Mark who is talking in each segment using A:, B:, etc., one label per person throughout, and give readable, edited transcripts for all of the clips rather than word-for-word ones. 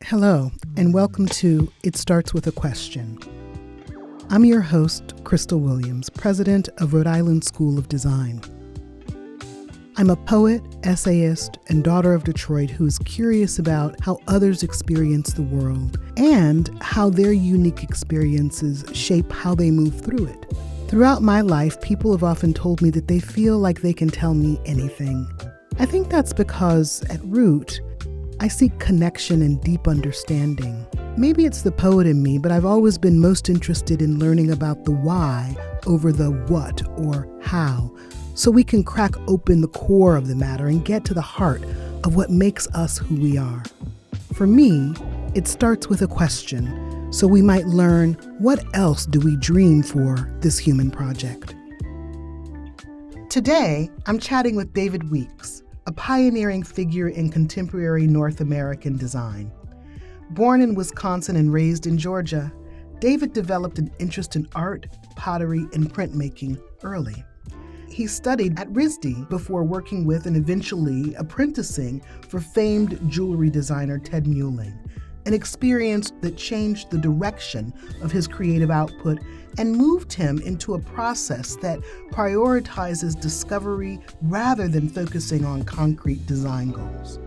A: Hello, and welcome to It Starts With a Question. I'm your host, Crystal Williams, president of Rhode Island School of Design. I'm a poet, essayist, and daughter of Detroit who is curious about how others experience the world and how their unique experiences shape how they move through it. Throughout my life, people have often told me that they feel like they can tell me anything. I think that's because, at root, I seek connection and deep understanding. Maybe it's the poet in me, but I've always been most interested in learning about the why over the what or how, so we can crack open the core of the matter and get to the heart of what makes us who we are. For me, it starts with a question, so we might learn what else do we dream for this human project. Today, I'm chatting with David Weeks, a pioneering figure in contemporary North American design. Born in Wisconsin and raised in Georgia, David developed an interest in art, pottery, and printmaking early. He studied at RISD before working with and eventually apprenticing for famed jewelry designer Ted Muling, an experience that changed the direction of his creative output and moved him into a process that prioritizes discovery rather than focusing on concrete design goals.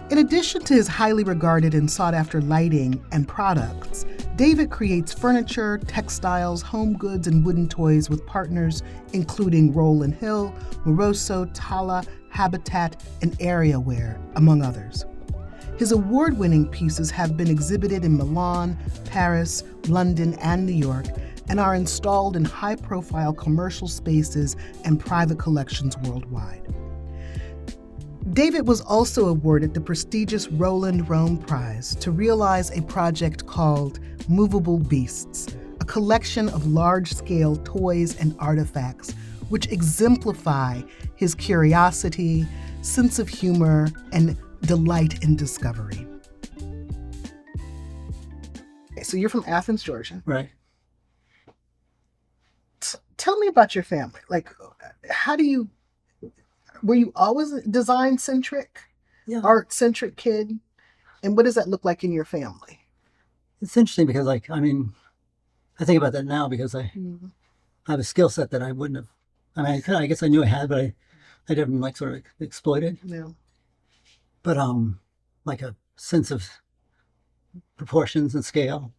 A: In addition to his highly regarded and sought-after lighting and products, David creates furniture, textiles, home goods, and wooden toys with partners including Rowland Hill, Moroso, Tala, Habitat, and Areaware, among others. His award-winning pieces have been exhibited in Milan, Paris, London, and New York, and are installed in high-profile commercial spaces and private collections worldwide. David was also awarded the prestigious Roland Rome Prize to realize a project called Movable Beasts, a collection of large-scale toys and artifacts which exemplify his curiosity, sense of humor, and delight in discovery. Okay, so you're from Athens, Georgia.
B: Right.
A: Tell me about your family. Were you always a design-centric, art-centric kid? And what does that look like in your family?
B: It's interesting because, I think about that now because I have a skill set that I wouldn't have. I guess I knew I had, but I didn't sort of exploit it.
A: Yeah.
B: But a sense of proportions and scale,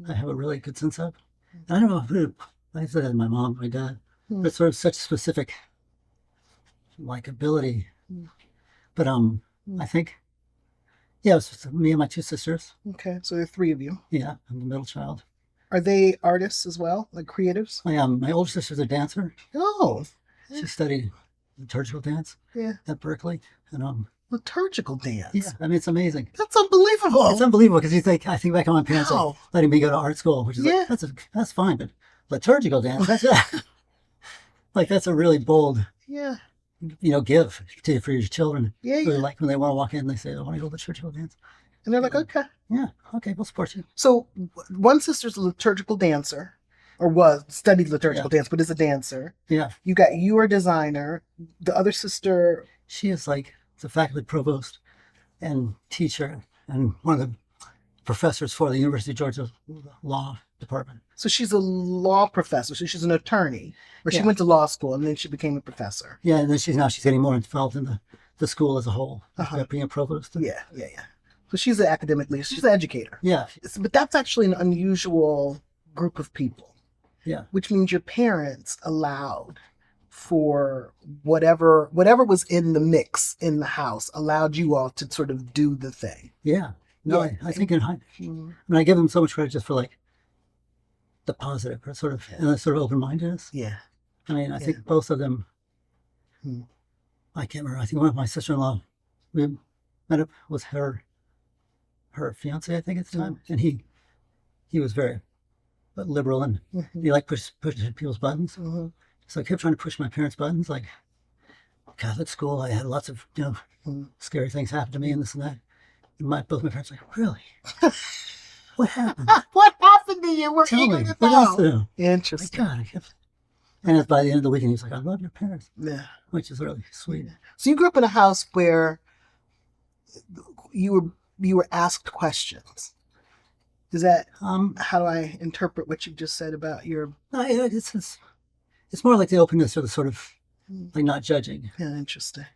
B: I have a really good sense of. And I don't know who. I said that my mom, my dad, but it's sort of such specific, ability. But I think, it was just me and my two sisters.
A: Okay, so there are three of you.
B: Yeah, I'm the middle child.
A: Are they artists as well, like creatives?
B: I am. My older sister's a dancer.
A: Oh.
B: She studied liturgical dance at Berkeley. And
A: liturgical dance?
B: Yeah, it's amazing.
A: That's unbelievable.
B: It's unbelievable because I think back on my parents letting me go to art school, which is that's fine, but liturgical dance, that's a really bold give for your children.
A: Yeah.
B: Like when they want to walk in, they say, I want to go to liturgical dance.
A: And they're like, okay.
B: Yeah, okay, we'll support you.
A: So one sister's a liturgical dancer, or studied liturgical dance, but is a dancer.
B: Yeah.
A: You are a designer. The other sister...
B: She is the faculty provost and teacher and one of the professors for the University of Georgia Law Department.
A: So she's a law professor. So she's an attorney. Or she went to law school and then she became a professor.
B: Yeah, and then she's getting more involved in the school as a whole. Being a provost.
A: Yeah. So she's an academic leader. She's an educator.
B: Yeah.
A: But that's actually an unusual group of people.
B: Yeah.
A: Which means your parents allowed for whatever was in the mix in the house, allowed you all to sort of do the thing.
B: Yeah. No, I think I give them so much credit just for the positive, or sort of open-mindedness.
A: Yeah.
B: I think both of them, I can't remember. I think one of my sister-in-law, we met up with her fiance, I think at the time, and he was very liberal and he pushing people's buttons. So I kept trying to push my parents' buttons, like Catholic school. I had lots of scary things happen to me and this and that. And both my parents were like, really? What happened?
A: What happened to you? We're
B: Tell me.
A: eager to
B: What else to
A: know.
B: do?
A: Interesting.
B: My God, and by the end of the weekend, he was like, I love your parents.
A: Yeah.
B: Which is really sweet.
A: So you grew up in a house where you were you were asked questions. Is that
B: Um,
A: how do I interpret what you just said about your?
B: no, it's more like the openness or the sort of like not judging.
A: Yeah, interesting.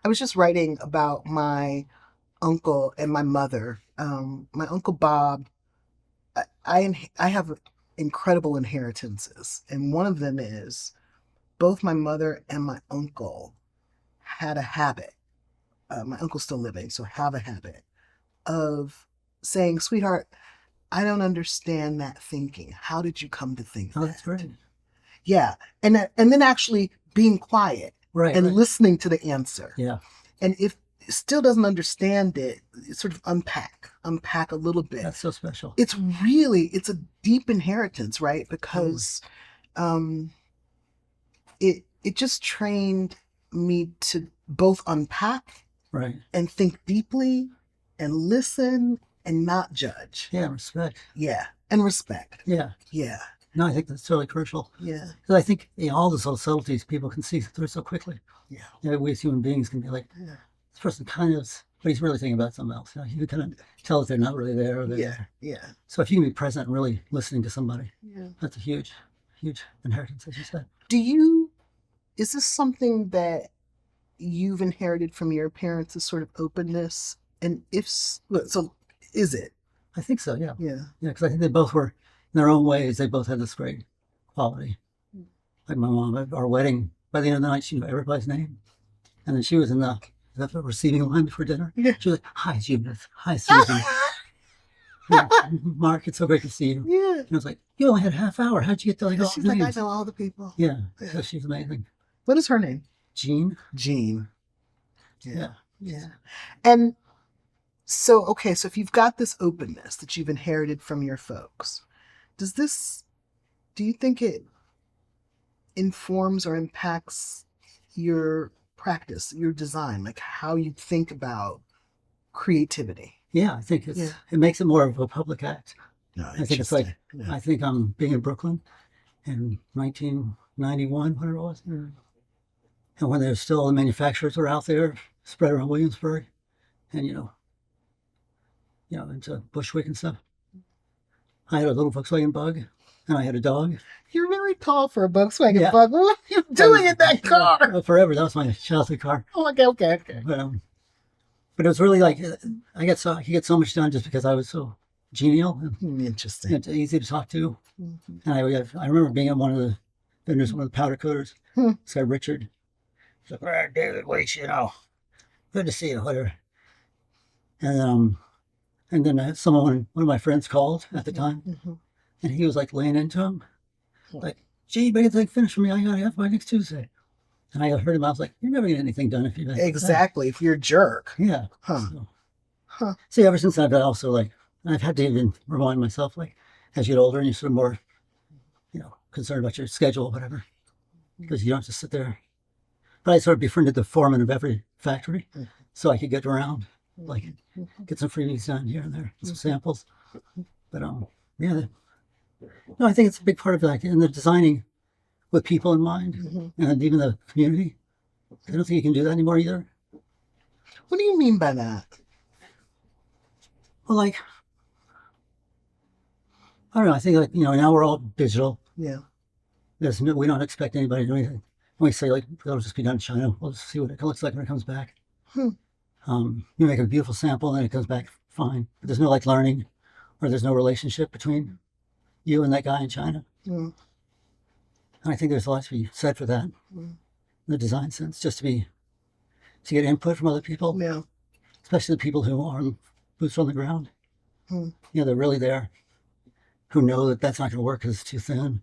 A: I was just writing about my uncle and my mother. My uncle Bob. I have incredible inheritances, and one of them is both my mother and my uncle had a habit. My uncle's still living, so have a habit of saying, "Sweetheart, I don't understand that thinking. How did you come to think
B: Oh,
A: that?"
B: that's great.
A: Yeah, and then actually being quiet
B: Right.
A: and
B: Right.
A: listening to the answer.
B: Yeah.
A: And if it still doesn't understand it, sort of unpack a little bit.
B: That's so special.
A: It's a deep inheritance, right? Because it just trained me to both unpack
B: Right.
A: and think deeply and listen and not judge.
B: Yeah. Respect.
A: Yeah. And respect.
B: Yeah.
A: Yeah.
B: No, I think that's totally crucial.
A: Yeah.
B: Because I think all the little subtleties people can see through so quickly.
A: Yeah.
B: We as human beings can be like,
A: Yeah.
B: this person kind of, but he's really thinking about something else. You can kind of tell that they're not really there. Or they're
A: Yeah.
B: there.
A: Yeah.
B: So if you can be present and really listening to somebody,
A: Yeah.
B: that's a huge, huge inheritance, as you said.
A: Is this something that you've inherited from your parents, this sort of openness? And so, is it?
B: I think so, yeah.
A: Yeah.
B: Yeah, because I think they both were, in their own ways, they both had this great quality. Like my mom, at our wedding, by the end of the night, she knew everybody's name. And then she was in the receiving line before dinner.
A: Yeah.
B: She was like, "Hi, Judith. Hi, Susan. Yeah, Mark, it's so great to see you."
A: Yeah.
B: And I was like, "You only had a half hour. How'd you get to like all
A: She's
B: the
A: like, I
B: names?"
A: know all the people.
B: Yeah,
A: Yeah.
B: so she's amazing.
A: What is her name?
B: Jean.
A: Jean.
B: Yeah.
A: Yeah. And so, okay, so if you've got this openness that you've inherited from your folks, do you think it informs or impacts your practice, your design, like how you think about creativity?
B: Yeah, I think
A: Yeah.
B: it makes it more of a public act.
A: No,
B: I think it's like,
A: yeah.
B: I think I'm being in Brooklyn in 1991, whatever it was.
A: Mm.
B: And when there's still the manufacturers were out there spread around Williamsburg and, into Bushwick and stuff. I had a little Volkswagen Bug and I had a dog.
A: You're very tall for a Volkswagen
B: Yeah.
A: Bug. What are you doing in that car?
B: Forever. That was my childhood car.
A: Oh, okay.
B: But it was really like, I could get so much done just because I was so genial and
A: Interesting.
B: easy to talk to.
A: Mhm.
B: And I remember being at one of the vendors, one of the powder coaters.
A: Hmm.
B: This guy, Richard. He's like, "All right, David, wait, good to see you, whatever." And then one of my friends called at the time,
A: Mhm.
B: and he was like laying into him, like, "Gee, but anything finished for me, I gotta have by next Tuesday." And I heard him, I was like, "You're never getting anything done if you don't."
A: Exactly. If you're a jerk.
B: Yeah.
A: Huh.
B: So,
A: Huh.
B: see, ever since I've also I've had to even remind myself, like, as you get older and you're sort of more, concerned about your schedule, whatever, because you don't just sit there. But I sort of befriended the foreman of every factory, so I could get around, like, get some freebies done here and there, some samples. But yeah, no, I think it's a big part of that, and the designing with people in mind, and even the community. I don't think you can do that anymore either.
A: What do you mean by that?
B: Well, like, I don't know. I think now we're all digital.
A: Yeah.
B: We don't expect anybody to do anything. We say like it'll just be done in China. We'll just see what it looks like when it comes back. You make a beautiful sample and then it comes back fine. But there's no like learning, or there's no relationship between you and that guy in China.
A: Mm.
B: And I think there's a lot to be said for that, in the design sense, just to get input from other people,
A: Yeah.
B: especially the people who are boots on the ground.
A: Hmm.
B: They're really there, who know that that's not going to work because it's too thin,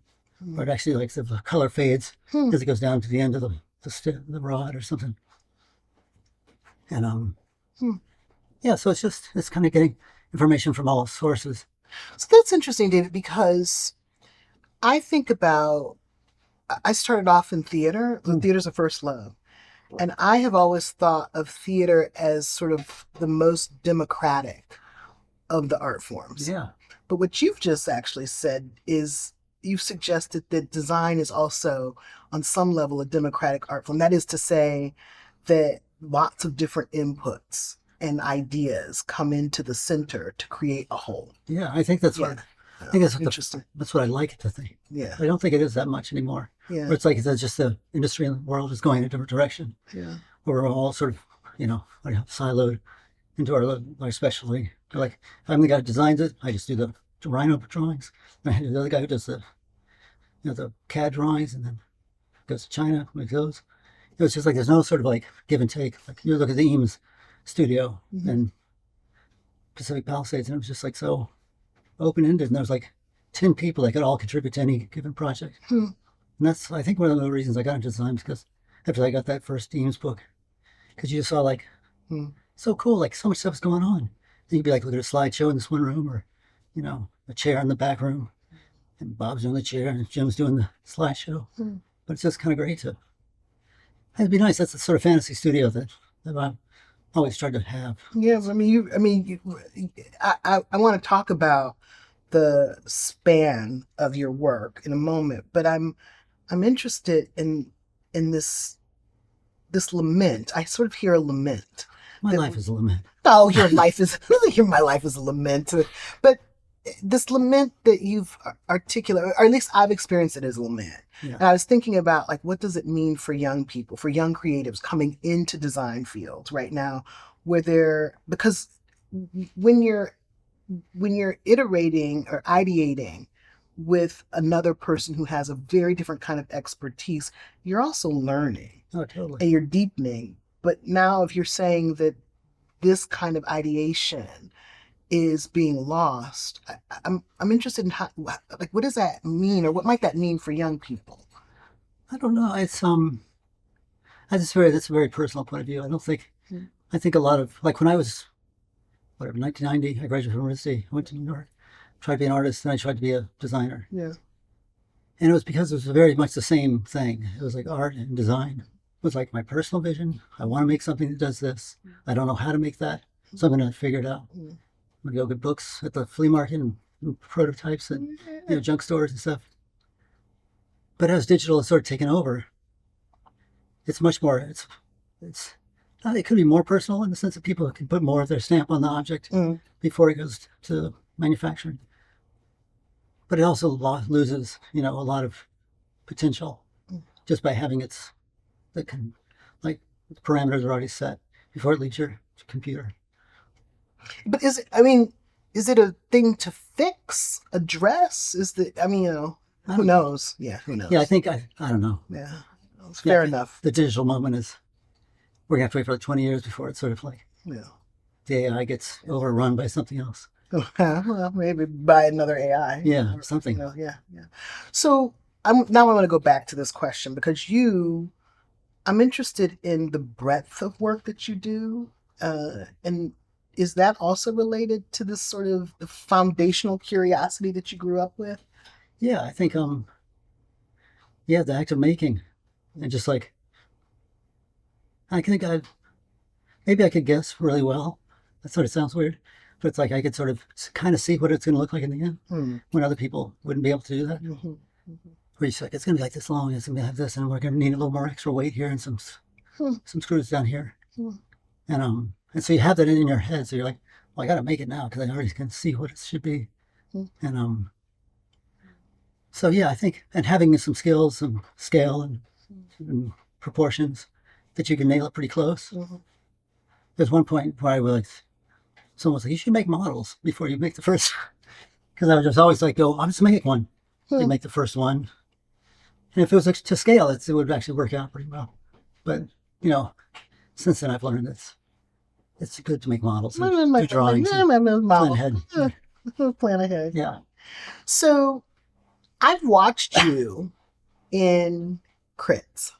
B: or it actually like the color fades as it goes down to the end of the rod or something. And yeah, so it's kind of getting information from all sources.
A: So that's interesting, David, because I started off in theater. Theater's a first love. And I have always thought of theater as sort of the most democratic of the art forms.
B: Yeah.
A: But what you've just actually said is you've suggested that design is also, on some level, a democratic art form. That is to say that lots of different inputs and ideas come into the center to create a whole.
B: Yeah, I think that's what. I think that's what
A: Interesting.
B: that's what I like to think.
A: Yeah.
B: I don't think it is that much anymore.
A: Yeah.
B: Where it's like it's just the industry and the world is going in a different direction.
A: Yeah.
B: Where we're all sort of, siloed into our specialty. Like, I'm the guy who designs it. I just do the rhino drawings. And I have the other guy who does the CAD drawings, and then goes to China, makes those. It's just like there's no sort of like give and take. Like you look at the Eames studio in Pacific Palisades, and it was just like so open-ended, and there was like 10 people that could all contribute to any given project. And that's, I think, one of the reasons I got into design, because after I got that first Eames book, because you just saw like, so cool, like so much stuff's going on. And you'd be like, look at a slideshow in this one room, or, a chair in the back room, and Bob's doing the chair, and Jim's doing the slideshow. But it's just kind of great to, it'd be nice. That's the sort of fantasy studio that I've always tried to have.
A: Yeah, I want to talk about the span of your work in a moment, but I'm interested in this lament. I sort of hear a lament.
B: My life is a lament.
A: Oh, your life is my life is a lament. But this lament that you've articulated, or at least I've experienced it as a lament.
B: Yeah.
A: And I was thinking about, like, what does it mean for young people, for young creatives coming into design fields right now, because when you're iterating or ideating with another person who has a very different kind of expertise, you're also learning.
B: Oh, totally.
A: And you're deepening. But now if you're saying that this kind of ideation is being lost, I'm interested in how, like, what does that mean, or what might that mean for young people?
B: I don't know. It's that's a very personal point of view. I don't think I think a lot of, like, when I was 1990, I graduated from university, I went to New York, tried to be an artist, and I tried to be a designer.
A: Yeah.
B: And it was because it was very much the same thing. It was like art and design. It was like my personal vision. I want to make something that does this. I don't know how to make that, so I'm going to figure it out. I'm going to go get books at the flea market and prototypes and junk stores and stuff. But as digital has sort of taken over, it's much more. It could be more personal in the sense that people can put more of their stamp on the object before it goes to manufacturing. But it also loses, a lot of potential just by having the parameters are already set before it leaves your computer.
A: But is it a thing to fix, address? Who knows? Yeah, who knows?
B: Yeah, I think, I don't know.
A: Yeah, it's fair enough.
B: The digital moment is, we're going to have to wait for like 20 years before it's sort of like, the AI gets overrun by something else.
A: Well, maybe by another AI.
B: Yeah, something.
A: Yeah. So I want to go back to this question, because I'm interested in the breadth of work that you do. And is that also related to this sort of foundational curiosity that you grew up with?
B: Yeah, I think, the act of making, and just like, I think maybe I could guess really well. That sort of sounds weird, but it's like I could sort of kind of see what it's going to look like in the end when other people wouldn't be able to do that. Where you're like, it's going to be like this long, it's going to have this, and we're going to need a little more extra weight here and some screws down here. And so you have that in your head. So you're like, well, I got to make it now because I already can see what it should be. And so yeah, I think, and having some skills, some scale and proportions that you can nail it pretty close. There's one point where I was someone was like, you should make models before you make the first, because I would just always like go, I'll just make one. You make the first one. And if it was to scale, it would actually work out pretty well. But, since then I've learned it's good to make models and do drawings. Plan ahead.
A: Plan ahead.
B: Yeah.
A: So I've watched you in crits.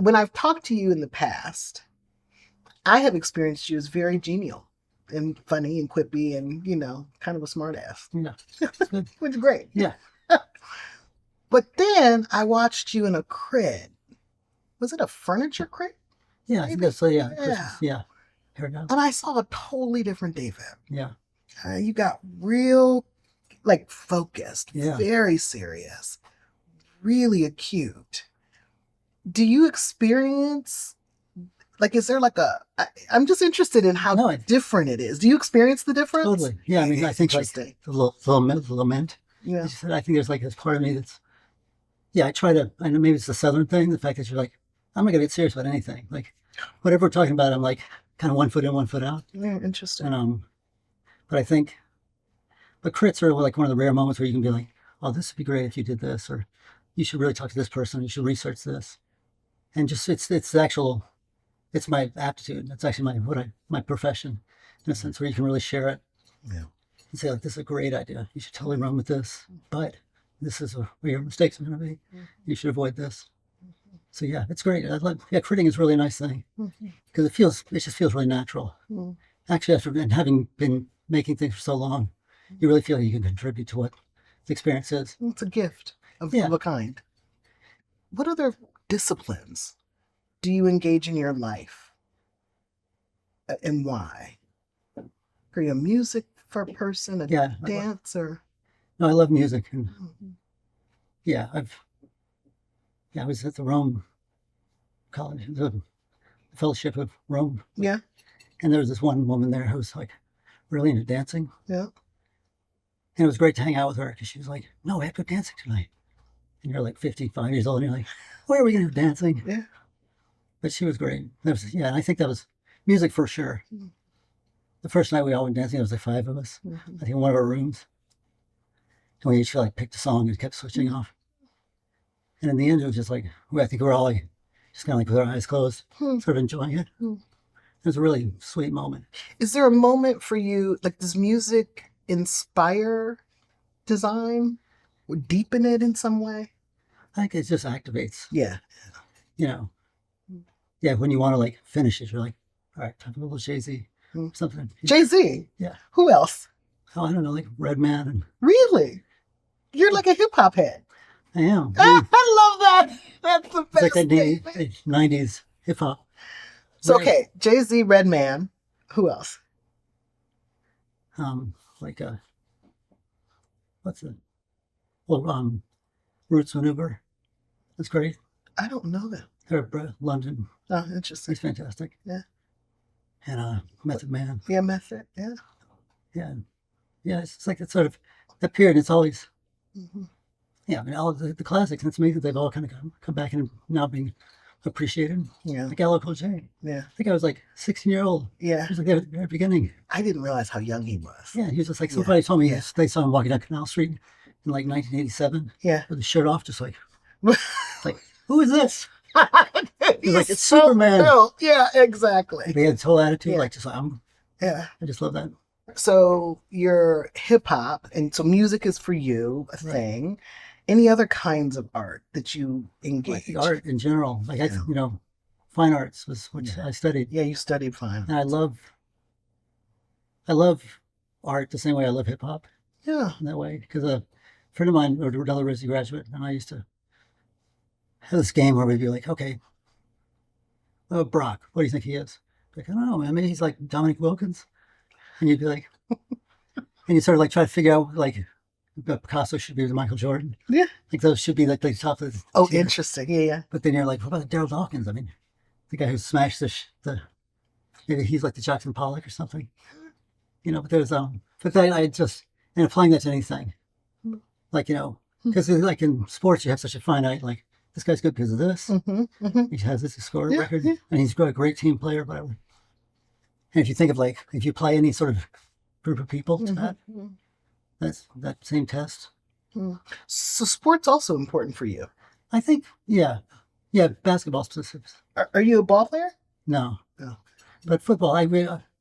A: When I've talked to you in the past, I have experienced you as very genial and funny and quippy and, kind of a smart ass.
B: Yeah.
A: Which is great.
B: Yeah.
A: But then I watched you in a crit. Was it a furniture crit?
B: Yeah, I think that's, yeah. Christmas, yeah. Here we go.
A: And I saw a totally different David.
B: Yeah.
A: You got real, focused, very serious, really acute. Do you experience Like, is there like I'm just interested in how
B: No,
A: different it is. Do you experience the difference?
B: totally. Yeah, I mean, I think like
A: Interesting.
B: the lament.
A: Yeah.
B: I think there's like this part of me that's, yeah, I know maybe it's the Southern thing, the fact that you're like, I'm not going to get serious about anything. Like, whatever we're talking about, I'm like kind of 1 foot in, 1 foot out.
A: Yeah, interesting.
B: And, but I think, but crits are like one of the rare moments where you can be like, oh, this would be great if you did this, or you should really talk to this person, you should research this. And just, it's the actual, it's my aptitude. It's actually my profession in a sense where you can really share it.
A: Yeah.
B: And say like, this is a great idea. You should totally run with this, but this is where your mistakes are going to be. You should avoid this. So yeah, it's great. Critting is really a nice thing because it just feels really natural. Actually, after having been making things for so long, you really feel you can contribute to what the experience is.
A: It's a gift of a kind. What other disciplines do you engage in your life, and why? Are you a music person, a dancer?
B: No, I love music, and I was at the Rome College, the Fellowship of Rome.
A: Yeah.
B: And there was this one woman there who was like really into dancing.
A: Yeah.
B: And it was great to hang out with her because she was like, no, we have to go dancing tonight. And you're like 55 years old and you're like, where are we going to go dancing?
A: Yeah.
B: But she was great. And I think that was music for sure. The first night we all went dancing, there was like 5 of us, I think in one of our rooms. And we each like picked a song and kept switching off. And in the end, it was just like, I think we were all like, just kind of like with our eyes closed, sort of enjoying it. It was a really sweet moment.
A: Is there a moment for you, like, does music inspire design or deepen it in some way?
B: I think it just activates.
A: Yeah.
B: You know, when you want to like finish it, you're like, all right, time for a little Jay-Z or something.
A: Jay-Z?
B: Yeah.
A: Who else?
B: Oh, I don't know, like Redman. And
A: Really? You're like a hip-hop head.
B: I am.
A: I love that. That's the best.
B: It's like that 90s hip-hop.
A: So, okay, Jay-Z, Redman. Who else?
B: What's it? Well, Roots Maneuver. That's great.
A: I don't know that.
B: They're London.
A: Oh, interesting.
B: He's fantastic.
A: Yeah.
B: And Method Man.
A: Yeah, Method. Yeah.
B: Yeah. Yeah, it's like that sort of, that period, it's always, I mean, all of the classics, and it's amazing they've all kind of come back and now being appreciated.
A: Yeah.
B: Like LL Cool J.
A: Yeah.
B: I think I was like 16-year-old.
A: Yeah.
B: He was like there at the very beginning.
A: I didn't realize how young he was.
B: Yeah, he was just like, somebody told me they saw him walking down Canal Street in like 1987.
A: Yeah.
B: With his shirt off, just like, who is this?
A: He's
B: like, it's Superman.
A: Built. Yeah, exactly.
B: He had his whole attitude,
A: Yeah.
B: like, just like, I just love that.
A: So you're hip hop, and so music is for you a thing. Any other kinds of art that you engage?
B: Like art in general, like fine arts was which I studied.
A: Yeah, you studied fine.
B: And I love art the same way I love hip hop.
A: Yeah,
B: in that way, because a friend of mine, another RISD graduate, and I used to have this game where we'd be like, okay, Brock, what do you think he is? Like, I don't know, man. Maybe he's like Dominic Wilkins. And you'd be like, and you sort of like try to figure out like Picasso should be Michael Jordan.
A: Yeah.
B: Like those should be like the top of the tier.
A: Interesting. Yeah.
B: But then you're like, what about Daryl Dawkins? I mean, the guy who smashed maybe he's like the Jackson Pollock or something. But there's, but then I just, and applying that to anything. Like, because like in sports, you have such a finite, like, this guy's good because of this. He has this score record, and he's a great team player, whatever. And if you think of like, if you apply any sort of group of people to that's that same test.
A: So sport's also important for you.
B: I think, yeah, basketball specific.
A: Are you a ball player?
B: No.
A: No.
B: But football,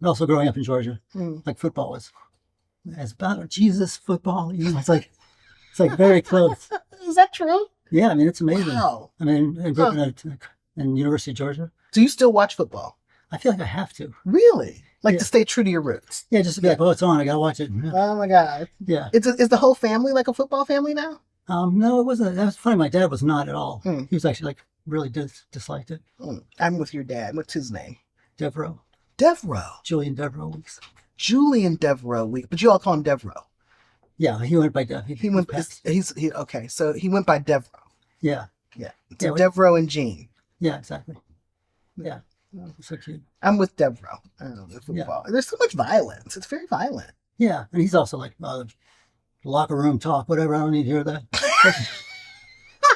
B: also growing up in Georgia, like football was, as about Jesus football, it's like very close.
A: Is that true?
B: Yeah, I mean, it's amazing.
A: Wow.
B: I mean, I grew up in University of Georgia.
A: Do you still watch football?
B: I feel like I have to.
A: Really? Like to stay true to your roots?
B: Yeah, just to be like, it's on. I gotta watch it. Yeah.
A: Oh my God.
B: Yeah.
A: Is the whole family like a football family now?
B: No, it wasn't. That was funny. My dad was not at all. He was actually like really disliked it.
A: I'm with your dad. What's his name?
B: Devereaux.
A: Julian
B: Devereaux Weeks.
A: Julian Devereaux Weeks. But you all call him Devereaux.
B: Yeah, he went by Dev.
A: He went. Okay. So he went by Devereaux.
B: Yeah.
A: So Devereaux and Jean.
B: Yeah, exactly. Yeah. Oh, so cute.
A: I'm with Deborah. I don't know the football. There's so much violence. It's very violent.
B: Yeah, and he's also like locker room talk, whatever. I don't need to hear that.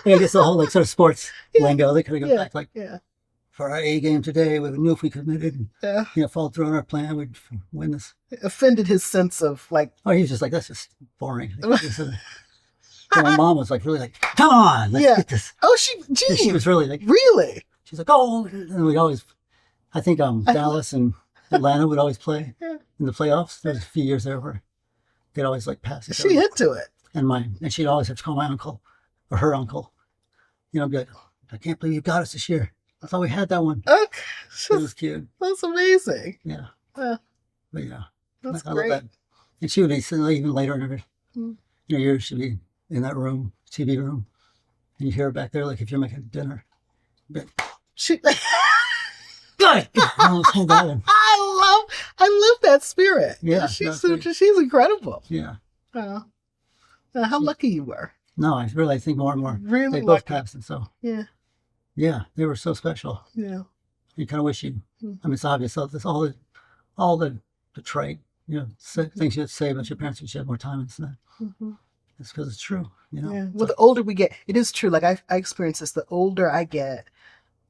B: I guess the whole like sort of sports lingo. They kind of go back like for our A game today, we knew if we committed and followed through on our plan, we'd win this.
A: It offended his sense of like.
B: Oh, he was just like, that's just boring. So my mom was like really like, come on, let's get this.
A: Oh,
B: she was really like,
A: really.
B: She's like, oh, and we always. I think Dallas and Atlanta would always play in the playoffs. There was a few years there where they'd always like pass each other.
A: She into it.
B: And she'd always have to call my uncle or her uncle. You know, be like, I can't believe you got us this year. I thought we had that one.
A: Okay.
B: It was cute.
A: That's amazing.
B: Yeah.
A: But
B: That's
A: great.
B: I love that. And she would be sitting even later in her years, she'd be in that room, TV room, and you hear her back there like if you're making dinner. But
A: she
B: good.
A: I love that spirit.
B: Yeah.
A: She's incredible.
B: Yeah.
A: How lucky you were.
B: No, I think more and more.
A: Really
B: they both passed, and so yeah, they were so special.
A: Yeah.
B: You kind of wish you. I mean, it's obvious. So this all the trait, things you have to say about your parents. You should have more time and stuff. It's because it's true.
A: Yeah. Well, the older we get, it is true. Like I experience this. The older I get,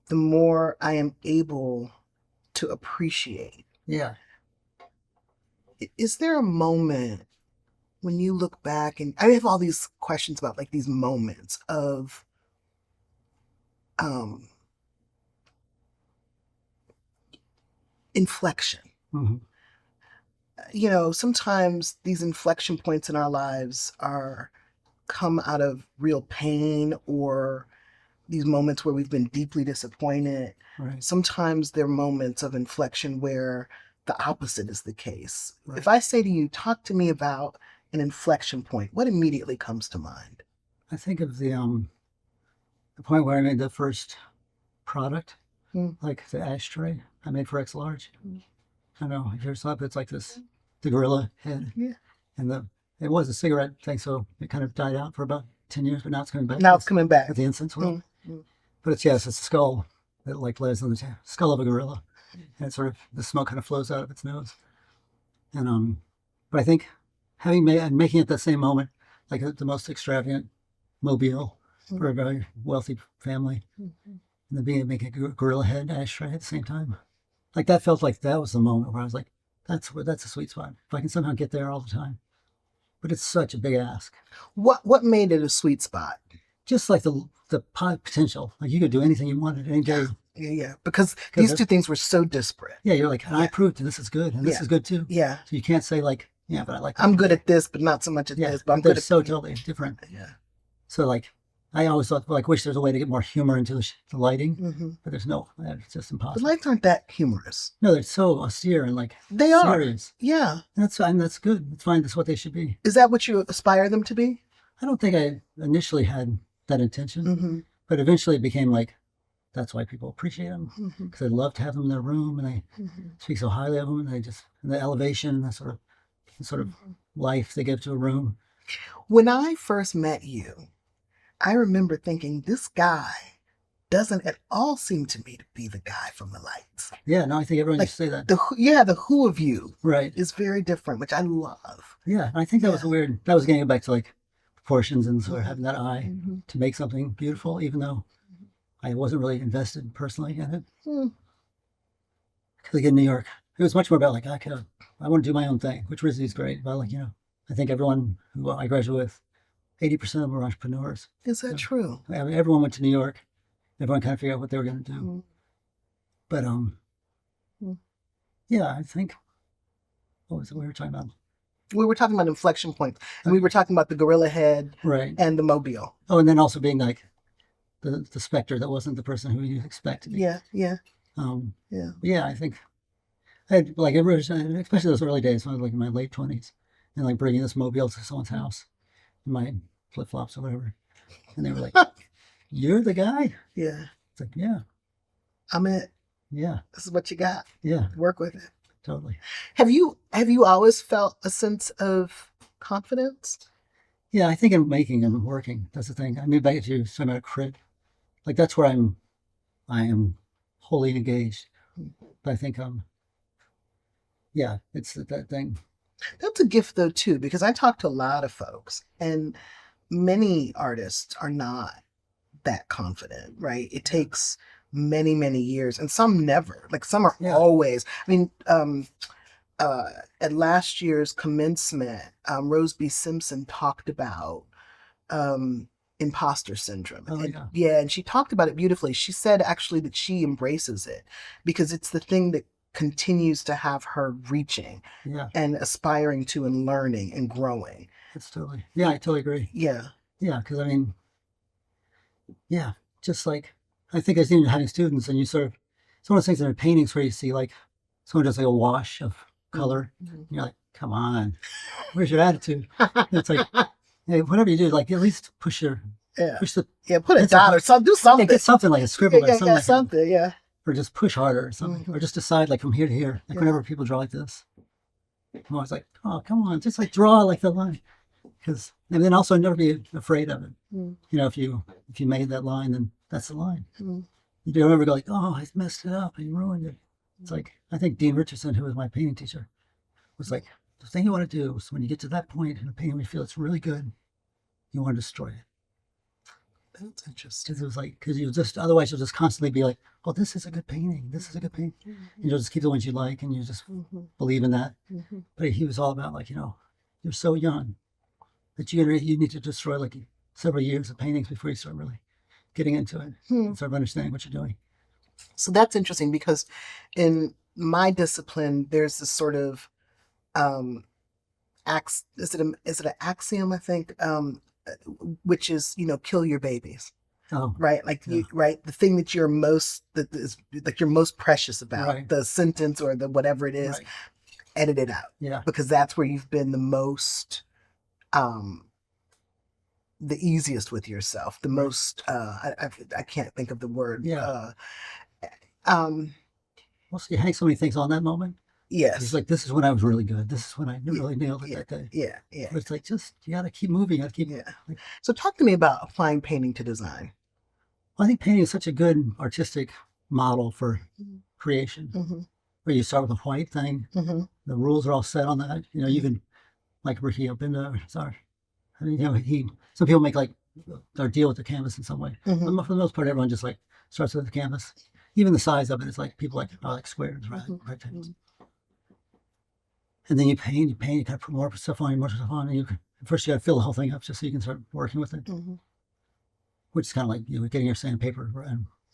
A: the more I am able to appreciate.
B: Yeah.
A: Is there a moment when you look back, and I have all these questions about like these moments of inflection. Sometimes these inflection points in our lives come out of real pain, or these moments where we've been deeply disappointed.
B: Right.
A: Sometimes they're moments of inflection where the opposite is the case. Right. If I say to you, talk to me about an inflection point, what immediately comes to mind?
B: I think of the point where I made the first product, like the ashtray I made for X Large. I don't know if you ever saw it, but it's like this, the gorilla head. Yeah. And it was a cigarette thing, so it kind of died out for about 10 years, but now it's coming back.
A: Now it's coming back.
B: At the incense world. But it's a skull that like lives on the skull of a gorilla. And sort of, the smoke kind of flows out of its nose. And but I think making it that same moment, like the most extravagant mobile for a very wealthy family, and then making a gorilla head ashtray at the same time. Like that felt like that was the moment where I was like, that's a sweet spot. If I can somehow get there all the time. But it's such a big ask.
A: What made it a sweet spot?
B: Just like the potential. Like you could do anything you wanted any day.
A: Yeah. Because these two things were so disparate.
B: Yeah, you're like, and I proved this is good, and this is good too.
A: Yeah.
B: So you can't say like, yeah, but I like that.
A: I'm good at this, but not so much at this. But I'm good at
B: so totally different.
A: Yeah.
B: So like, I always thought, like, wish there's a way to get more humor into the lighting, but there's no. It's just impossible.
A: The lights aren't that humorous.
B: No, they're so austere and like
A: they
B: serious.
A: Are. Yeah.
B: And that's fine. That's good. It's fine. That's what they should be.
A: Is that what you aspire them to be?
B: I don't think I initially had that intention, but eventually it became like, that's why people appreciate them, because they love to have them in their room, and they speak so highly of them, and and the elevation, the sort of life they give to a room.
A: When I first met you, I remember thinking, this guy doesn't at all seem to me to be the guy from the lights.
B: Yeah, no, I think everyone used to say that.
A: The who of you
B: is
A: very different, which I love.
B: Yeah, and I think that was that was getting back to like proportions and sort of having that eye to make something beautiful, even though I wasn't really invested personally in it. Because in New York, it was much more about like, I want to do my own thing, which really is great. But like, I think everyone who I graduated with, 80% of them were entrepreneurs.
A: Is that true?
B: I mean, everyone went to New York. Everyone kind of figured out what they were going to do. But yeah, I think, what was it we were talking about?
A: We were talking about inflection points, and we were talking about the gorilla head and the mobile.
B: Oh, and then also being like the specter that wasn't the person who you expect to be.
A: Yeah.
B: Yeah, I think I had like, especially those early days when I was like in my late 20s, and like bringing this mobile to someone's house, in my flip-flops or whatever, and they were like, "You're the guy."
A: Yeah.
B: It's like, yeah,
A: I'm it.
B: Yeah.
A: This is what you got.
B: Yeah.
A: Work with it.
B: Totally.
A: Have you always felt a sense of confidence?
B: Yeah, I think in making and working, that's the thing. I mean, back to you talking about crit, like that's where I am wholly engaged. But I think yeah, it's that thing.
A: That's a gift though too, because I talk to a lot of folks, and many artists are not that confident, right? It takes many, many years, and some never. Like some are always. I mean, at last year's commencement, Rose B. Simpson talked about imposter syndrome. And she talked about it beautifully. She said actually that she embraces it because it's the thing that continues to have her reaching and aspiring to and learning and growing.
B: That's totally, I totally agree.
A: Yeah.
B: Yeah, because I mean, just like, I think as even having students and you sort of, it's one of those things in paintings where you see like, someone does like a wash of color. And you're like, come on, where's your attitude? And it's like, hey, whatever you do, like at least push the
A: put a dot or something, do something.
B: Get something like a scribble or something.
A: Something.
B: Or just push harder or something. Or just decide like from here to here. Like whenever people draw like this, I'm always like, oh, come on, just like draw like the line. Because, and then also never be afraid of it. You know, if you made that line, then that's the line. You don't ever go like, oh, I messed it up, I ruined it. It's like, I think Dean Richardson, who was my painting teacher, was like, the thing you want to do is when you get to that point in a painting where you feel it's really good, you want to destroy it.
A: That's interesting.
B: Because it was like, because you just, otherwise you'll just constantly be like, oh, this is a good painting. This is a good painting. And you'll just keep the ones you like and you just believe in that. But he was all about like, you know, you're so young that you need to destroy like several years of paintings before you start really getting into it and start understanding what you're doing.
A: So that's interesting because in my discipline, there's this sort of, is it an axiom, I think, which is, you know, kill your babies.
B: Oh,
A: right. Like the thing that you're most, that is like you're most precious about, the sentence or the whatever it is, edit it out.
B: Yeah.
A: Because that's where you've been the most, the easiest with yourself, the most, I can't think of the word.
B: Yeah. Well, so you hang so many things on that moment.
A: Yes.
B: It's like, this is when I was really good. This is when I really nailed it that day.
A: Yeah.
B: But it's like, just, you got to keep moving. You got to keep. Like,
A: so talk to me about applying painting to design.
B: Well, I think painting is such a good artistic model for creation. Where you start with a white thing. The rules are all set on that. You know, you can, like Ricky Obindo, sorry. I mean, you know, some people make like, or deal with the canvas in some way. But for the most part, everyone just like starts with the canvas. Even the size of it is like, people like, I like squares, right? Rectangles. And then you paint, you kind of put more stuff on, and first you got to fill the whole thing up just so you can start working with it. Which is kind of like, you know, getting your sandpaper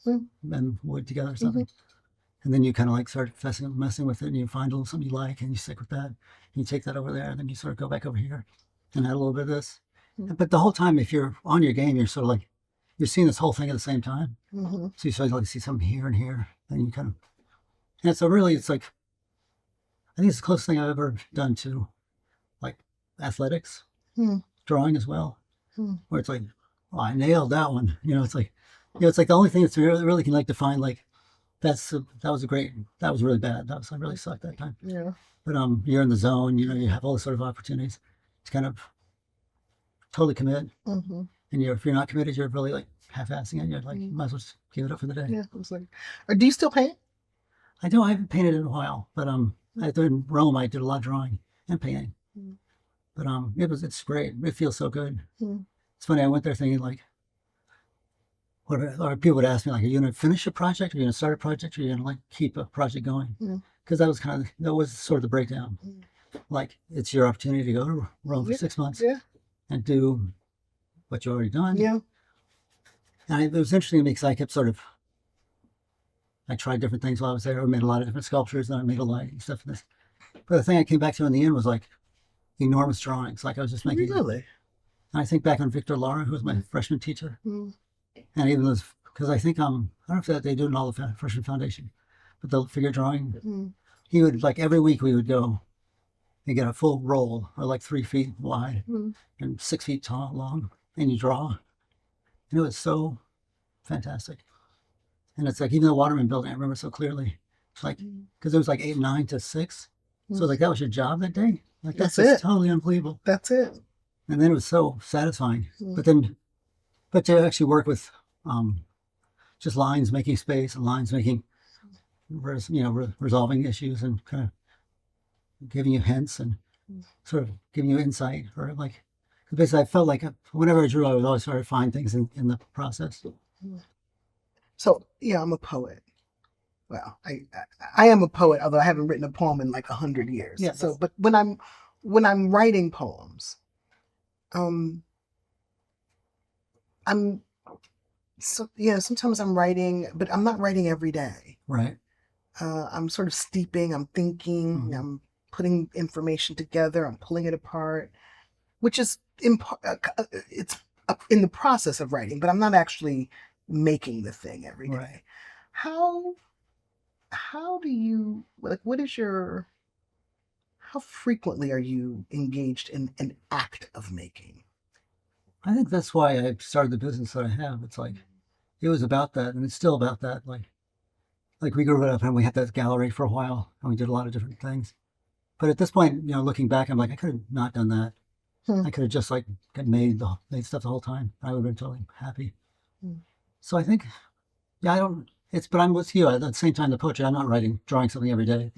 B: and wood together or something. And then you kind of like start messing with it, and you find a little something you like, and you stick with that. And you take that over there, and then you sort of go back over here and add a little bit of this. But the whole time, if you're on your game, you're sort of like, you're seeing this whole thing at the same time. So you sort of like see something here and here, and you kind of, and so really it's like, I think it's the closest thing I've ever done to like athletics, drawing as well, where it's like, oh, I nailed that one. You know, it's like, you know, it's like the only thing that's really can like define like, that was really bad. I really sucked that time.
A: Yeah.
B: But you're in the zone. You know, you have all these sort of opportunities to kind of totally commit. And if you're not committed, you're really like half-assing it. You're like, you might as well just give it up for the day.
A: Yeah. I was like, or do you still paint?
B: I haven't painted in a while, but in Rome I did a lot of drawing and painting. But it's great. It feels so good. It's funny. I went there thinking like, or people would ask me like, are you going to finish a project? Are you going to start a project? Or are you going to like keep a project going? Because that was sort of the breakdown. Like, it's your opportunity to go to Rome for 6 months and do what you've already done. And it was interesting to me because I kept sort of, I tried different things while I was there. I made a lot of different sculptures, and I made a light and stuff. But the thing I came back to in the end was like enormous drawings. Like I was just making.
A: Really?
B: And I think back on Victor Lara, who was my freshman teacher. And even those, because I think, I don't know if they do it in all the freshman foundation, but the figure drawing, he would, like every week we would go and get a full roll, or like 3 feet wide and 6 feet tall, long, and you draw. And it was so fantastic. And it's like, even the Waterman building, I remember so clearly. It's like, because it was like 9 to 6. So like, that was your job that day. Like, that's it. Totally unbelievable.
A: That's it.
B: And then it was so satisfying. But to actually work with just lines making space and lines making resolving issues and kind of giving you hints and sort of giving you insight, or like, basically I felt like whenever I drew, I would always try to find things in the process.
A: So yeah, I'm a poet. Well, I am a poet, although I haven't written a poem in like 100 years.
B: Yeah.
A: So, but when I'm writing poems, I'm sometimes I'm writing, but I'm not writing every day.
B: Right.
A: I'm sort of steeping. I'm thinking. I'm putting information together. I'm pulling it apart, which is it's in the process of writing, but I'm not actually making the thing every day.
B: Right.
A: How do you, like, how frequently are you engaged in an act of making?
B: I think that's why I started the business that I have. It's like, it was about that, and it's still about that. Like we grew up and we had that gallery for a while, and we did a lot of different things. But at this point, looking back, I'm like, I could have not done that. I could have just like made stuff the whole time. I would have been totally happy. So I think, but I'm with you. At the same time, the poetry, I'm not drawing something every day.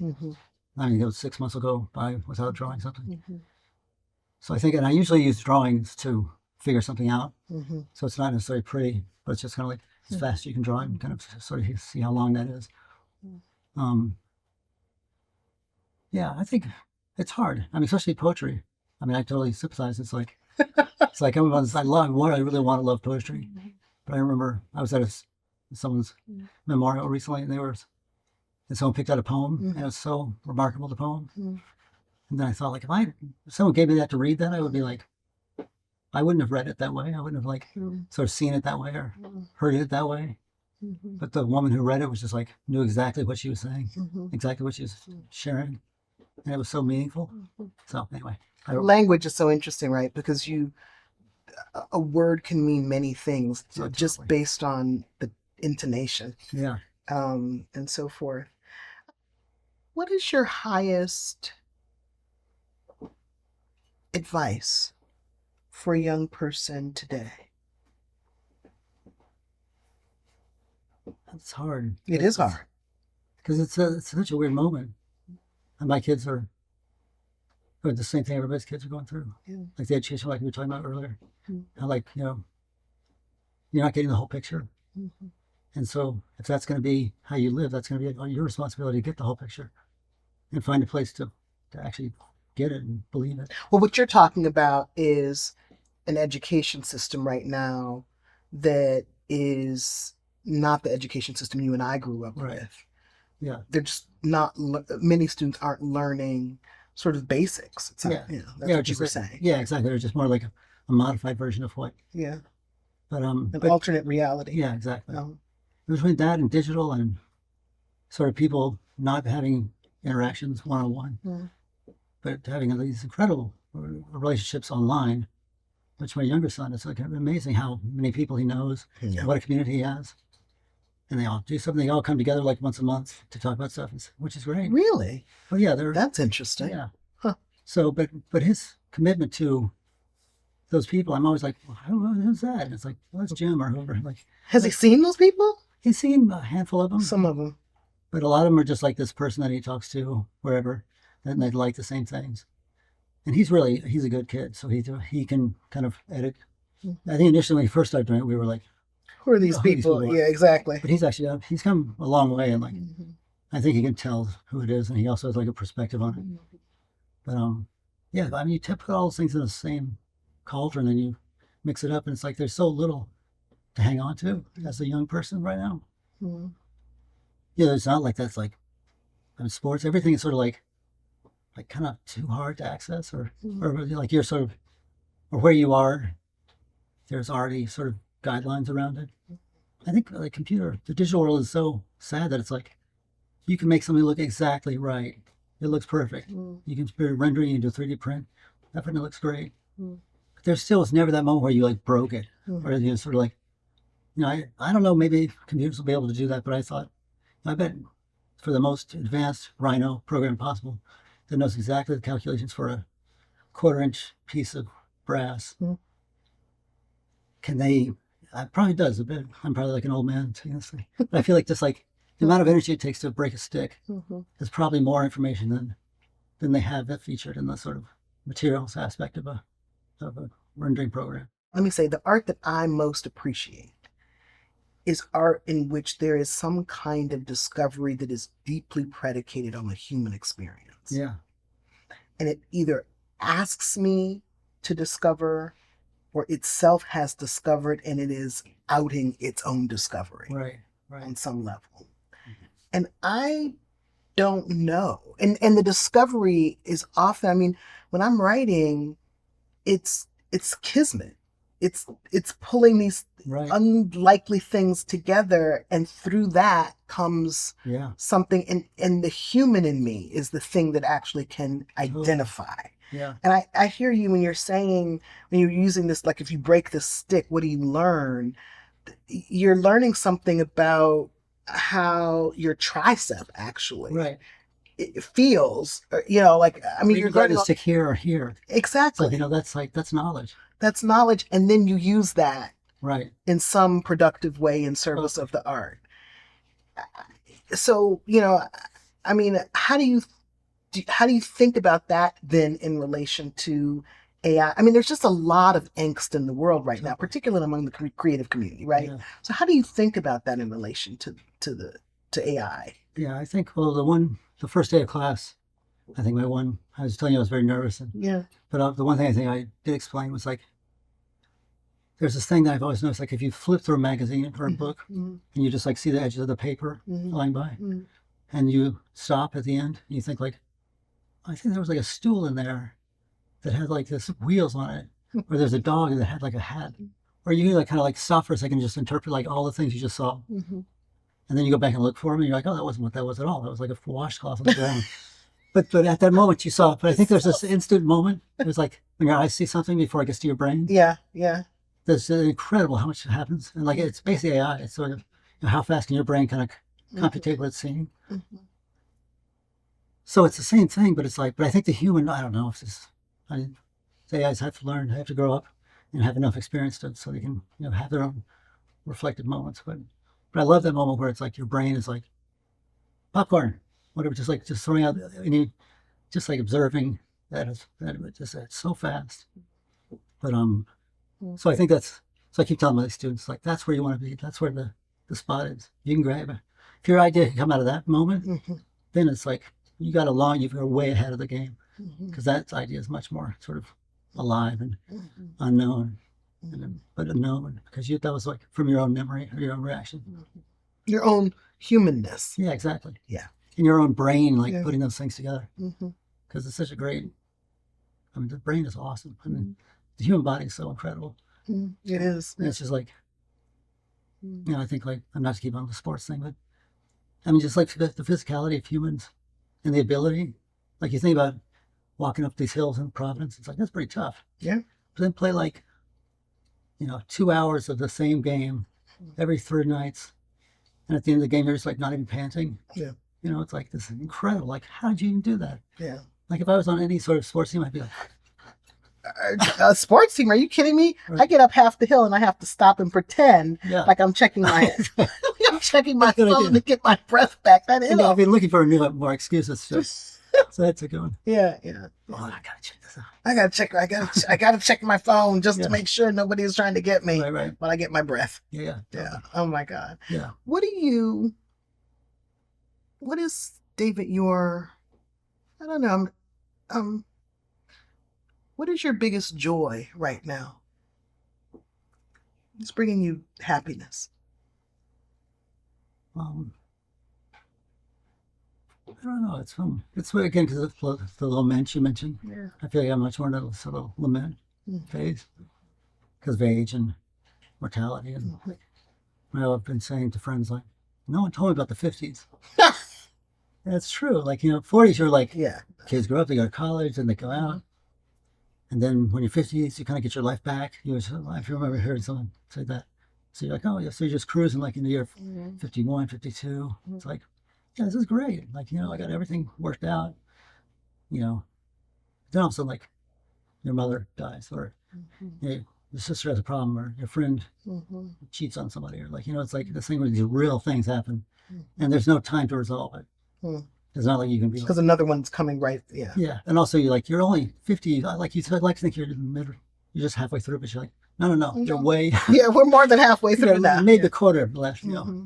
B: I mean, it was 6 months will go by without drawing something. So I think, and I usually use drawings to figure something out. So it's not necessarily pretty, but it's just kind of like as fast as you can draw it and kind of sort of see how long that is. Yeah, I think it's hard. I mean, especially poetry. I mean, I totally sympathize. It's like I really want to love poetry. But I remember I was at someone's memorial recently, and someone picked out a poem, and it was so remarkable, the poem. And then I thought, like, if someone gave me that to read, then I would be like, I wouldn't have read it that way. I wouldn't have sort of seen it that way or heard it that way. But the woman who read it was just like, knew exactly what she was saying, exactly what she was sharing. And it was so meaningful. So anyway.
A: Language is so interesting, right? Because a word can mean many things just based on the intonation.
B: Yeah.
A: And so forth. What is your highest advice for a young person today?
B: It's hard.
A: It is hard.
B: Because it's such a weird moment. And my kids are the same thing everybody's kids are going through. Yeah. Like the education, like we were talking about earlier. How, like, you're not getting the whole picture. And so if that's going to be how you live, that's going to be your responsibility to get the whole picture and find a place to actually get it and believe it.
A: Well, what you're talking about is an education system right now that is not the education system you and I grew up with.
B: Yeah.
A: They're just not, many students aren't learning sort of basics. That's what you were saying.
B: Yeah, exactly. They're just more like a modified version of what.
A: Yeah.
B: But
A: an alternate reality.
B: Yeah, exactly. Between that and digital and sort of people not having interactions one-on-one, but having these incredible relationships online, which my younger son, it's like amazing how many people he knows, what a community he has. And they all do something. They all come together like once a month to talk about stuff, which is great.
A: Really?
B: Oh yeah,
A: that's interesting.
B: Yeah. Huh. So, but his commitment to those people, I'm always like, well, who's that? And it's like, well, that's Jim or whoever. Like,
A: has he seen those people?
B: He's seen a handful of them.
A: Some of them.
B: But a lot of them are just like this person that he talks to wherever, and they like the same things. And he's a good kid, so he can kind of edit. I think initially when he first started doing it, we were like,
A: who are these people? Yeah, exactly.
B: But he's come a long way, and like I think he can tell who it is, and he also has like a perspective on it. But yeah, I mean, you put all those things in the same cauldron and you mix it up, and it's like there's so little to hang on to as a young person right now. Yeah, it's not like that's like in sports. Everything is sort of like kind of too hard to access, or like you're sort of, or where you are, there's already sort of guidelines around it. I think like the digital world is so sad that it's like you can make something look exactly right. It looks perfect. You can do rendering, you can do 3D print. That print looks great. But there still is never that moment where you like broke it, or you sort of like, I don't know, maybe computers will be able to do that, but I bet for the most advanced Rhino program possible, that knows exactly the calculations for a 1/4-inch piece of brass. Can they? It probably does a bit. I'm probably like an old man, honestly. But I feel like just like the amount of energy it takes to break a stick is probably more information than they have that featured in the sort of materials aspect of a rendering program.
A: Let me say, the art that I most appreciate is art in which there is some kind of discovery that is deeply predicated on the human experience.
B: Yeah.
A: And it either asks me to discover or itself has discovered and it is outing its own discovery.
B: Right.
A: On some level. And I don't know. And the discovery is often, I mean, when I'm writing, it's kismet. It's pulling these unlikely things together, and through that comes something, and the human in me is the thing that actually can identify.
B: Yeah.
A: And I hear you when you're saying, when you're using this, like if you break the stick, what do you learn? You're learning something about how your tricep actually it feels, like, I mean, you're
B: going to stick here or here.
A: Exactly.
B: So, that's knowledge.
A: That's knowledge. And then you use that in some productive way in service of the art. So, I mean, how do you think about that then in relation to AI? I mean, there's just a lot of angst in the world right now, particularly among the creative community, right? Yeah. So how do you think about that in relation to AI?
B: Yeah, I think, the first day of class, I think I was telling you I was very nervous. But the one thing I think I did explain was like, there's this thing that I've always noticed, like if you flip through a magazine or a book and you just like see the edges of the paper lying by and you stop at the end and you think like, I think there was like a stool in there that had like this wheels on it, or there's a dog that had like a hat, or you like kind of like stop for a second and just interpret like all the things you just saw. And then you go back and look for them and you're like, oh, that wasn't what that was at all. That was like a washcloth on the ground. But at that moment you saw it. But I think there's this instant moment. It was like when your eyes see something before it gets to your brain.
A: Yeah.
B: That's incredible how much happens. And like, it's basically AI. It's sort of, how fast can your brain kind of computate what it's seeing? So it's the same thing, but it's like, but I think the human, I don't know if this, the AIs have to learn, they have to grow up and have enough experience so they can, have their own reflective moments. But I love that moment where it's like your brain is like popcorn, whatever, just throwing out, and you just like observing it's so fast. But so I think so I keep telling my students, like, that's where you want to be. That's where the spot is. You can grab it. If your idea can come out of that moment, then it's like you're way ahead of the game, because that idea is much more sort of alive and unknown. But unknown because that was like from your own memory or your own reaction,
A: your own humanness.
B: Yeah, exactly.
A: Yeah,
B: in your own brain, like putting those things together, because it's such a great. I mean, the brain is awesome. I mean, the human body is so incredible.
A: It is.
B: And it's just like, I think like I'm not to keep on the sports thing, but I mean, just like the physicality of humans and the ability, like you think about walking up these hills in Providence, it's like that's pretty tough.
A: Yeah.
B: But then play like 2 hours of the same game every 3 nights. And at the end of the game, you're just like not even panting.
A: Yeah.
B: It's like this incredible, like, how did you even do that?
A: Yeah.
B: Like if I was on any sort of sports team, I'd be like,
A: a sports team? Are you kidding me? Right. I get up half the hill and I have to stop and pretend like I'm checking my phone to get my breath back. That is.
B: I've been looking for more excuses. So that's a good one.
A: Yeah.
B: Oh, I gotta check this out.
A: I gotta check my phone just to make sure nobody is trying to get me.
B: Right.
A: While I get my breath.
B: Yeah.
A: Oh my God.
B: Yeah.
A: What is, David, I don't know, what is your biggest joy right now? It's bringing you happiness.
B: I don't know. It's again because of the lament you mentioned.
A: Yeah.
B: I feel like I'm much more in a sort of lament phase because of age and mortality. And I've been saying to friends like, no one told me about the 50s. That's true. Like 40s, you're like, kids grow up, they go to college, and they go out. And then when you're 50s, you kind of get your life back. If you remember hearing someone say that. So you're like, oh, yeah, so you're just cruising like in the year 51, 52. It's like, yeah, this is great. Like, I got everything worked out. Then all of a sudden, like, your mother dies or your sister has a problem or your friend
A: Mm-hmm.
B: cheats on somebody, or like, it's like this thing where these real things happen
A: Mm-hmm.
B: and there's no time to resolve it.
A: Mm.
B: It's not like you can be like,
A: Because another one's coming right. Yeah.
B: yeah. And also you're only 50. Like you said, I'd like to think you're just halfway through, but you're like, no, you're way,
A: Yeah, we're more than halfway through now.
B: made the quarter of the last,
A: Mm-hmm.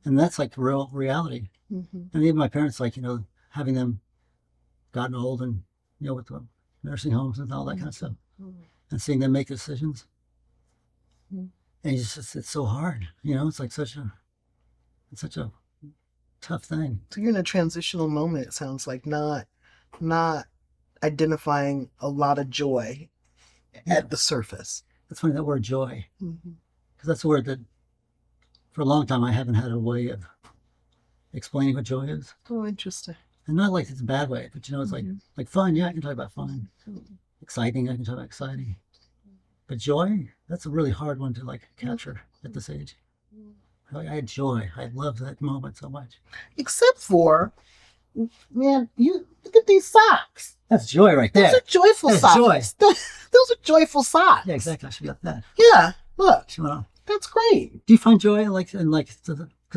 B: and that's like real reality.
A: Mm-hmm.
B: And even my parents, like, having them gotten old and, with the nursing homes and all that kind of stuff, and seeing them make decisions.
A: Mm-hmm.
B: And it's so hard, it's like such a tough thing.
A: So you're in a transitional moment, it sounds like, not identifying a lot of joy at the surface.
B: That's funny, that word joy,
A: Mm-hmm.
B: because that's a word that for a long time I haven't had a way of explaining what joy is.
A: Oh, interesting.
B: And not like it's a bad way, but it's like fun. Yeah, I can talk about fun.
A: Mm-hmm.
B: Exciting, I can talk about exciting. But joy, that's a really hard one to like capture at this age. Like, I had joy. I loved that moment so much.
A: Except for, man, you look at these socks.
B: That's joy right there.
A: Those are joyful
B: That's
A: socks. Those are joyful socks.
B: Yeah, exactly. I should get that.
A: Yeah, look,
B: Well,
A: that's great.
B: do you find joy because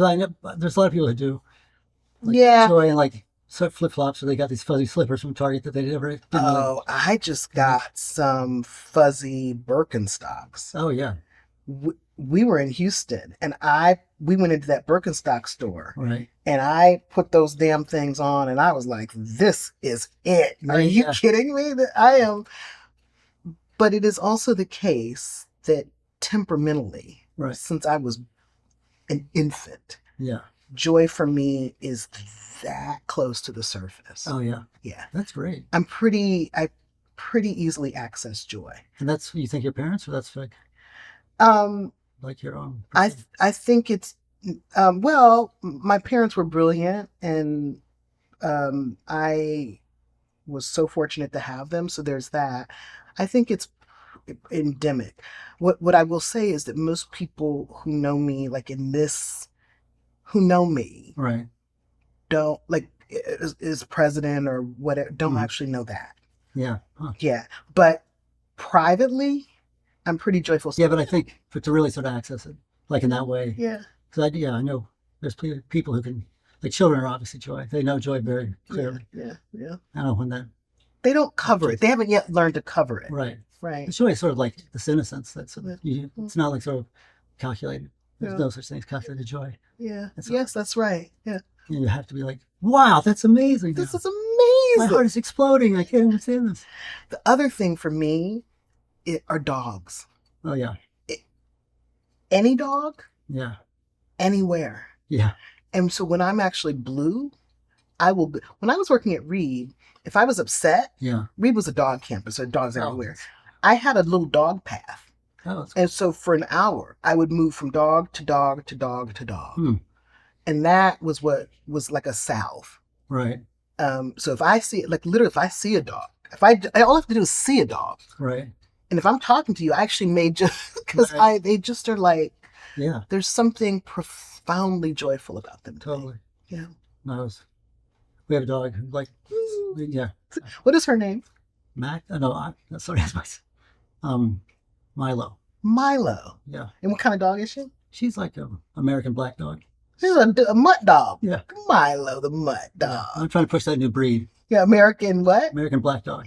B: I know there's a lot of people who do. Like,
A: Yeah.
B: joy and like flip flops, or they got these fuzzy slippers from Target that they never. Didn't
A: Oh, I just got some fuzzy Birkenstocks.
B: Oh yeah.
A: We were in Houston, and we went into that Birkenstock store,
B: Right.
A: and I put those damn things on, and I was like, "This is it." Are you kidding me? That I am. But it is also the case that temperamentally,
B: Right.
A: since I was an infant,
B: Yeah.
A: joy for me is that close to the surface.
B: Oh yeah.
A: Yeah,
B: That's great.
A: I pretty easily access joy.
B: And that's, you think, your parents, or that's like your own?
A: I think it's well, my parents were brilliant, and I was so fortunate to have them. So there's that. I think it's endemic. What I will say is that most people who know me, like who know me,
B: Right.
A: don't like is president or whatever, don't
B: Mhm.
A: actually know that.
B: Yeah. Huh.
A: Yeah, but privately, I'm pretty joyful.
B: Yeah, but I think to really sort of access it, like in that way,
A: Yeah.
B: because I know there's people who can, like children are obviously joy. They know joy very clearly.
A: Yeah.
B: I don't know when that.
A: They don't cover it. They haven't yet learned to cover it.
B: Right.
A: Right.
B: The joy is sort of like this innocence. That's
A: Yeah.
B: it's not like sort of calculated. There's
A: Yeah.
B: no such thing as calculated joy.
A: Yeah.
B: It's
A: Yes, that's right. Yeah.
B: You have to be like, wow, that's amazing.
A: This
B: now.
A: is
B: My
A: amazing.
B: heart is exploding. I can't understand this.
A: The other thing for me are dogs.
B: Oh yeah.
A: Any dog,
B: Yeah.
A: anywhere.
B: Yeah.
A: And so when I'm actually blue, when I was working at Reed, if I was upset,
B: Yeah.
A: Reed was a dog campus, so dogs
B: Oh.
A: everywhere. I had a little dog path.
B: Oh, that's
A: And so for an hour, I would move from dog to dog to dog to dog.
B: Hmm.
A: And that was what was like a salve.
B: right.
A: So if I see, like literally, if I see a dog, all I have to do is see a dog.
B: Right.
A: And if I'm talking to you, I actually may just, because
B: Right.
A: they just are like,
B: Yeah.
A: there's something profoundly joyful about them. to me.
B: Totally.
A: Yeah.
B: No, we have a dog who yeah.
A: What is her name?
B: Mac? No, sorry, that's my Milo.
A: Milo.
B: Yeah.
A: And what kind of dog is she?
B: She's like an American black dog.
A: She's a mutt dog.
B: Yeah.
A: Milo, the mutt dog.
B: I'm trying to push that new breed.
A: Yeah, American what?
B: American black dog.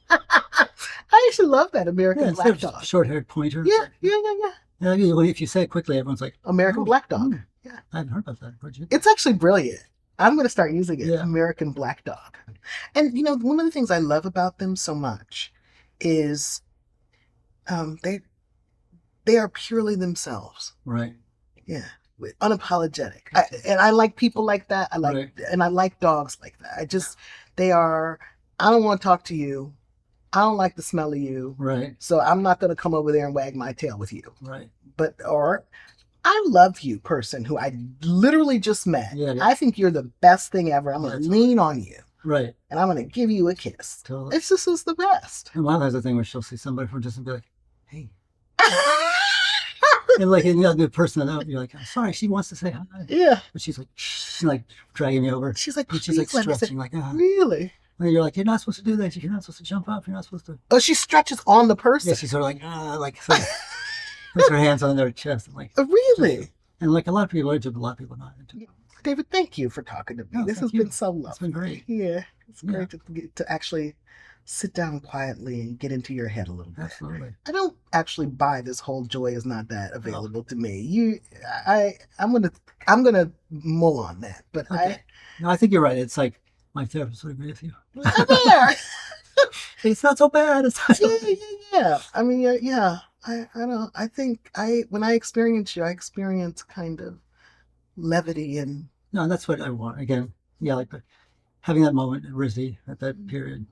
A: I actually love that American
B: Yeah,
A: black
B: instead of
A: dog.
B: short-haired pointer.
A: Yeah.
B: Yeah, if you say it quickly, everyone's like,
A: American
B: oh,
A: black dog.
B: hmm.
A: Yeah.
B: I hadn't heard about that. Where'd you?
A: It's actually brilliant. I'm going to start using it.
B: Yeah.
A: American black dog. And one of the things I love about them so much is they are purely themselves.
B: Right.
A: Yeah. Unapologetic. I like people like that. I like dogs like that. I don't want to talk to you. I don't like the smell of you.
B: Right.
A: So I'm not going to come over there and wag my tail with you.
B: Right.
A: Or I love you, person who I literally just met.
B: Yeah.
A: I think you're the best thing ever. I'm going to lean on you.
B: Right.
A: And I'm going to give you a kiss.
B: Totally.
A: It's just is the best.
B: And Milo has a thing where she'll see somebody from just and be like, hey. And like, the person that you're like, I'm sorry, she wants to say hi.
A: Yeah.
B: But she's like dragging me over.
A: She's like,
B: And she's like
A: "Please let me say-"
B: stretching, like,
A: Really?
B: And you're like, you're not supposed to do that. You're not supposed to jump up. You're not supposed to.
A: Oh, she stretches on the person.
B: Yeah, she's sort of like sort of puts her hands on their chest and like.
A: Really?
B: And like a lot of people are into it, a lot of people are not into it.
A: David, thank you for talking to me.
B: No,
A: this has
B: thank you.
A: been so lovely.
B: It's been great.
A: Yeah, it's great to get to actually sit down quietly and get into your head a little bit.
B: Absolutely.
A: I don't actually buy this whole joy is not that available to me. I'm gonna mull on that, but
B: Okay. No, I think you're right. It's like my therapist would agree with you.
A: yeah.
B: It's not so bad. It's not so
A: Yeah. I mean, yeah. I don't. I think when I experience you, I experience kind of levity and.
B: No, that's what I want. Again, yeah, like having that moment in RISD at that period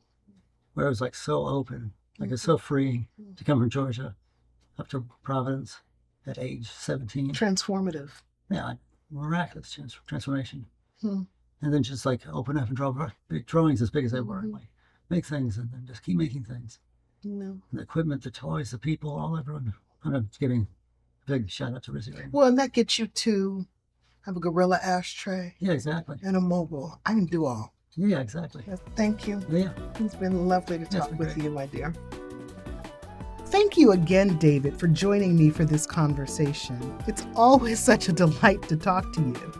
B: where it was like so open, like it's so free to come from Georgia up to Providence at age 17.
A: Transformative.
B: Yeah, like miraculous transformation.
A: Hmm.
B: And then just like open up and draw big drawings as big as they were, and like make things and then just keep making things.
A: No.
B: The equipment, the toys, the people, everyone. I'm giving a big shout out to RISD.
A: Well, and that gets you to have a gorilla ashtray.
B: Yeah, exactly.
A: And a mobile. I can do all.
B: Yeah, exactly.
A: Yes, thank you.
B: Yeah.
A: It's been lovely to
B: It's
A: talk
B: been
A: with
B: great.
A: you, my dear. Thank you again, David, for joining me for this conversation. It's always such a delight to talk to you.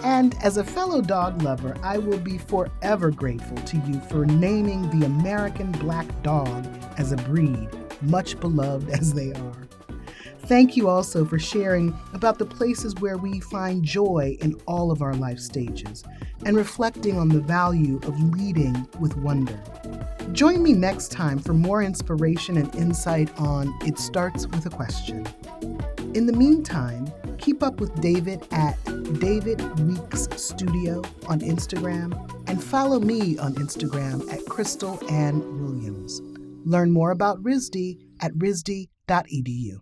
A: And as a fellow dog lover, I will be forever grateful to you for naming the American black dog as a breed, much beloved as they are. Thank you also for sharing about the places where we find joy in all of our life stages and reflecting on the value of leading with wonder. Join me next time for more inspiration and insight on It Starts With a Question. In the meantime, keep up with David at David Weeks Studio on Instagram and follow me on Instagram at Crystal Ann Williams. Learn more about RISD at risd.edu.